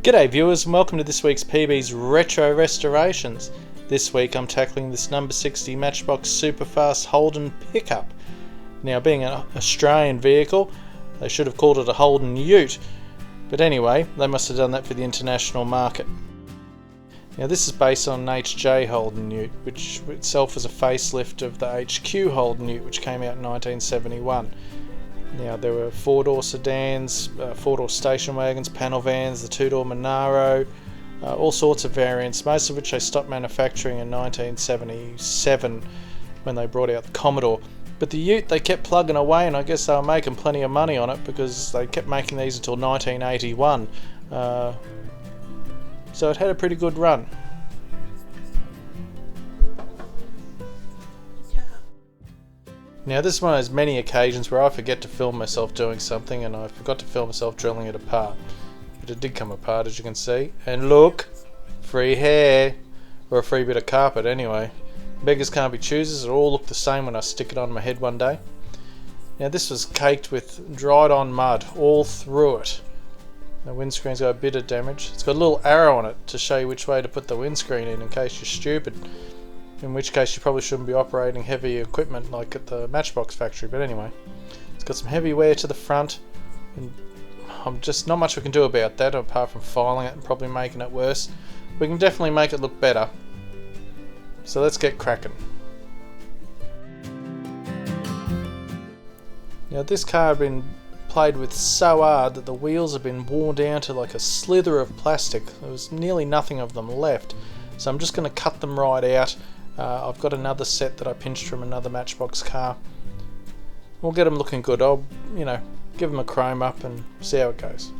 G'day viewers and welcome to this week's PB's Retro Restorations. This week I'm tackling this number 60 Matchbox Superfast Holden pickup. Now, being an Australian vehicle, they should have called it a Holden Ute, but anyway, they must have done that for the international market. Now, this is based on an HJ Holden Ute, which itself was a facelift of the HQ Holden Ute, which came out in 1971. Now, there were 4-door sedans, 4-door station wagons, panel vans, the 2-door Monaro, all sorts of variants, most of which they stopped manufacturing in 1977 when they brought out the Commodore. But the Ute, they kept plugging away, and I guess they were making plenty of money on it because they kept making these until 1981. So it had a pretty good run. Now, this is one of those many occasions where I forget to film myself doing something, and I forgot to film myself drilling it apart. But it did come apart, as you can see. And look! Free hair! Or a free bit of carpet, anyway. Beggars can't be choosers, it all look the same when I stick it on my head one day. Now, this was caked with dried on mud all through it. The windscreen's got a bit of damage. It's got a little arrow on it to show you which way to put the windscreen in case you're stupid. In which case you probably shouldn't be operating heavy equipment like at the Matchbox factory, but anyway. It's got some heavy wear to the front, and I'm just not much we can do about that apart from filing it and probably making it worse. We can definitely make it look better. So let's get cracking. Now, this car had been played with so hard that the wheels have been worn down to like a slither of plastic. There was nearly nothing of them left. So I'm just going to cut them right out. I've got another set that I pinched from another Matchbox car. We'll get them looking good. I'll, give them a chrome up and see how it goes.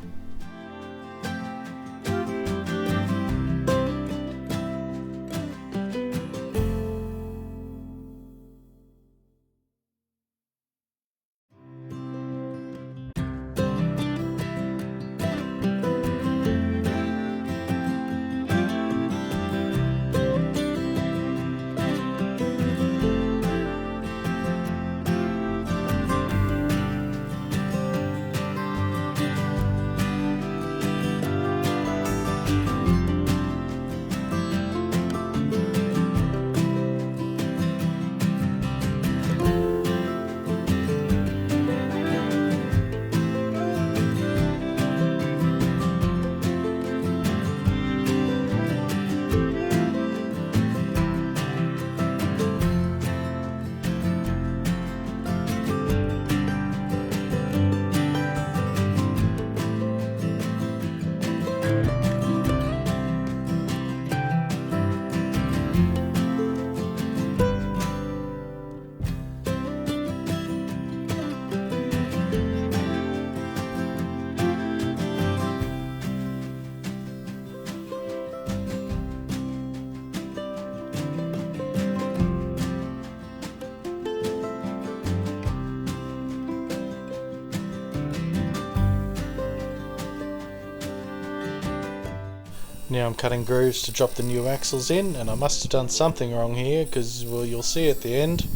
Now I'm cutting grooves to drop the new axles in, and I must have done something wrong here because, well, you'll see at the end.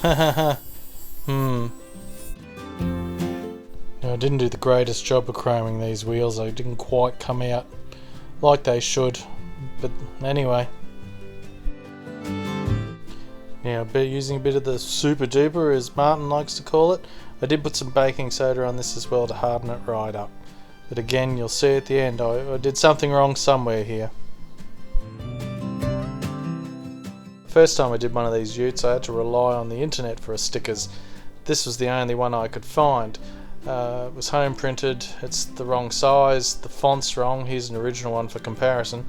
Now, I didn't do the greatest job of chroming these wheels. They didn't quite come out like they should, but anyway. Now, using a bit of the super duper, as Martin likes to call it, I did put some baking soda on this as well to harden it right up. But again, you'll see at the end, I did something wrong somewhere here. First time I did one of these Utes, I had to rely on the internet for stickers. This was the only one I could find. It was home printed, it's the wrong size, the font's wrong. Here's an original one for comparison.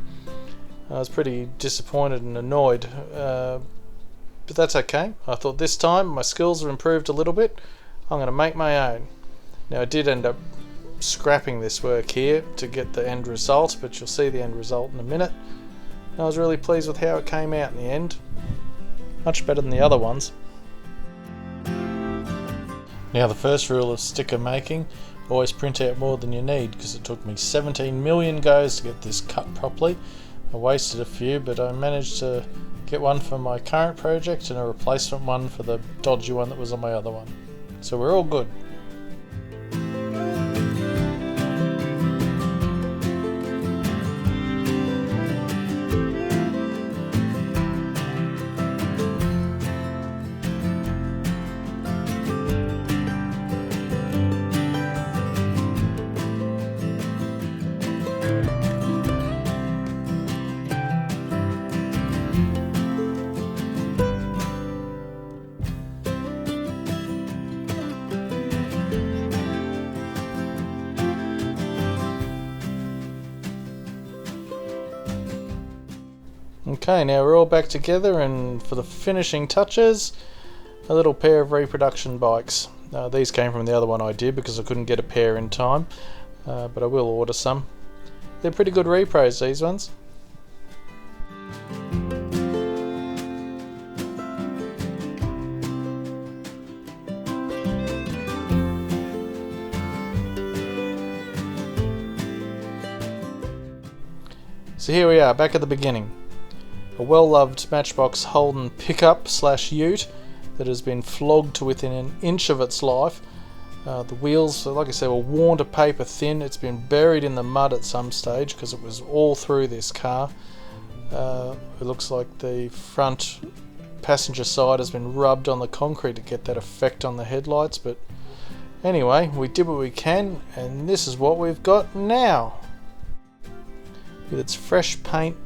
I was pretty disappointed and annoyed, but that's okay. I thought this time my skills have improved a little bit. I'm going to make my own. Now, I did end up scrapping this work here to get the end result, but you'll see the end result in a minute. I was really pleased with how it came out in the end. Much better than the other ones. Now, the first rule of sticker making, always print out more than you need, because it took me 17 million goes to get this cut properly. I wasted a few, but I managed to get one for my current project and a replacement one for the dodgy one that was on my other one. So we're all good. Okay, now we're all back together, and for the finishing touches, a little pair of reproduction bikes. These came from the other one I did because I couldn't get a pair in time, but I will order some. They're pretty good repros, these ones. So here we are, back at the beginning. A well-loved Matchbox Holden pickup / Ute that has been flogged to within an inch of its life. The wheels, like I said, were worn to paper thin. It's been buried in the mud at some stage because it was all through this car. It looks like the front passenger side has been rubbed on the concrete to get that effect on the headlights, but anyway, we did what we can, and this is what we've got now. With its fresh paint,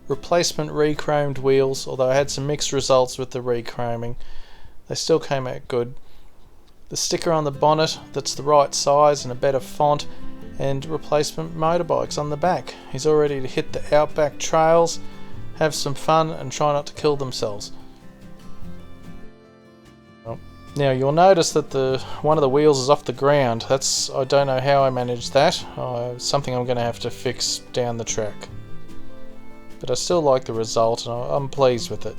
replacement re-chromed wheels, although I had some mixed results with the re-chroming, they still came out good. The sticker on the bonnet that's the right size and a better font, and replacement motorbikes on the back. He's all ready to hit the outback trails, have some fun and try not to kill themselves. Now you'll notice that one of the wheels is off the ground. I don't know how I managed that. Something I'm going to have to fix down the track. But I still like the result and I'm pleased with it.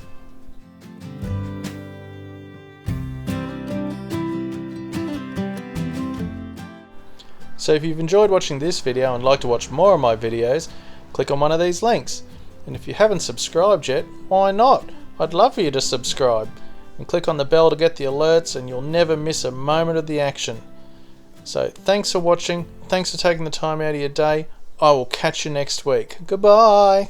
So if you've enjoyed watching this video and like to watch more of my videos, click on one of these links. And if you haven't subscribed yet, why not? I'd love for you to subscribe. And click on the bell to get the alerts, and you'll never miss a moment of the action. So thanks for watching, thanks for taking the time out of your day. I will catch you next week. Goodbye.